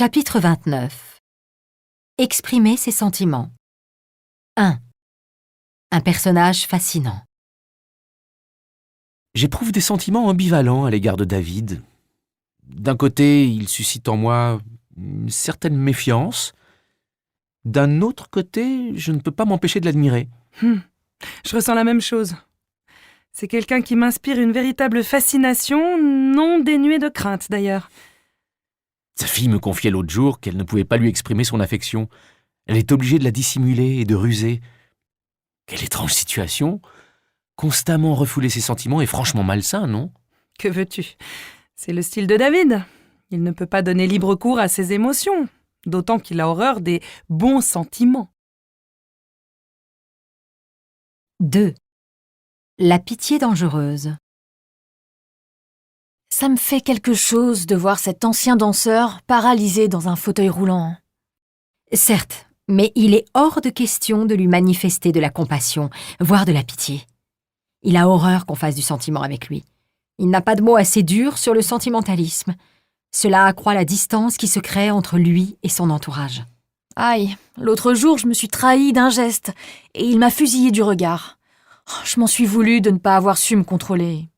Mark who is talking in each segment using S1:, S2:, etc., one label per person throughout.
S1: Chapitre 29. Exprimer ses sentiments. 1. Un personnage fascinant.
S2: J'éprouve des sentiments ambivalents à l'égard de David. D'un côté, il suscite en moi une certaine méfiance. D'un autre côté, je ne peux pas m'empêcher de l'admirer.
S3: Je ressens la même chose. C'est quelqu'un qui m'inspire une véritable fascination, non dénuée de crainte d'ailleurs.
S2: Sa fille me confiait l'autre jour qu'elle ne pouvait pas lui exprimer son affection. Elle est obligée de la dissimuler et de ruser. Quelle étrange situation! Constamment refouler ses sentiments est franchement malsain, non?
S3: Que veux-tu? C'est le style de David. Il ne peut pas donner libre cours à ses émotions, d'autant qu'il a horreur des bons sentiments.
S1: 2. La pitié dangereuse.
S4: Ça me fait quelque chose de voir cet ancien danseur paralysé dans un fauteuil roulant.
S1: Certes, mais il est hors de question de lui manifester de la compassion, voire de la pitié. Il a horreur qu'on fasse du sentiment avec lui. Il n'a pas de mots assez durs sur le sentimentalisme. Cela accroît la distance qui se crée entre lui et son entourage.
S4: Aïe, l'autre jour, je me suis trahie d'un geste et il m'a fusillé du regard. Je m'en suis voulu de ne pas avoir su me contrôler.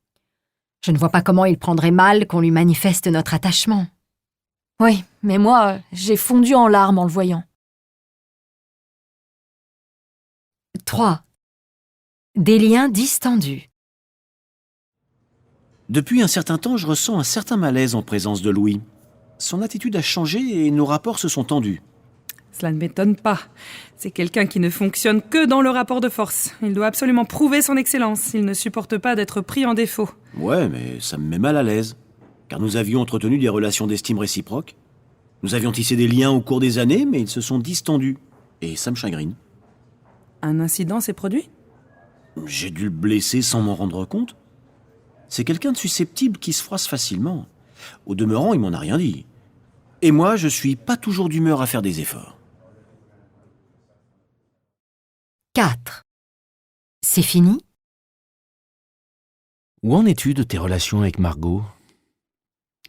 S1: Je ne vois pas comment il prendrait mal qu'on lui manifeste notre attachement.
S4: Oui, mais moi, j'ai fondu en larmes en le voyant.
S1: 3. Des liens distendus.
S5: Depuis un certain temps, je ressens un certain malaise en présence de Louis. Son attitude a changé et nos rapports se sont tendus.
S3: Cela ne m'étonne pas. C'est quelqu'un qui ne fonctionne que dans le rapport de force. Il doit absolument prouver son excellence. Il ne supporte pas d'être pris en défaut.
S5: Ouais, mais ça me met mal à l'aise. Car nous avions entretenu des relations d'estime réciproque. Nous avions tissé des liens au cours des années, mais ils se sont distendus. Et ça me chagrine.
S3: Un incident s'est produit?
S5: J'ai dû le blesser sans m'en rendre compte. C'est quelqu'un de susceptible qui se froisse facilement. Au demeurant, il m'en a rien dit. Et moi, je suis pas toujours d'humeur à faire des efforts.
S1: 4. C'est fini?
S2: Où en es-tu de tes relations avec Margot?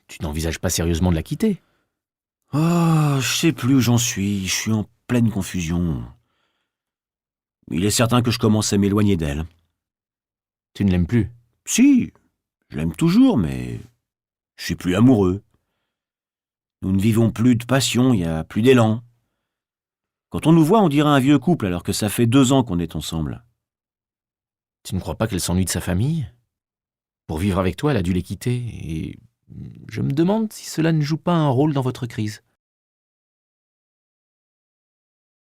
S2: Tu n'envisages pas sérieusement de la quitter?
S5: Oh, je sais plus où j'en suis. Je suis en pleine confusion. Il est certain que je commence à m'éloigner d'elle.
S2: Tu ne l'aimes plus?
S5: Si, je l'aime toujours, mais je suis plus amoureux. Nous ne vivons plus de passion, il n'y a plus d'élan. Quand on nous voit, on dirait un vieux couple alors que ça fait 2 ans qu'on est ensemble.
S2: Tu ne crois pas qu'elle s'ennuie de sa famille? Pour vivre avec toi, elle a dû les quitter, et je me demande si cela ne joue pas un rôle dans votre crise.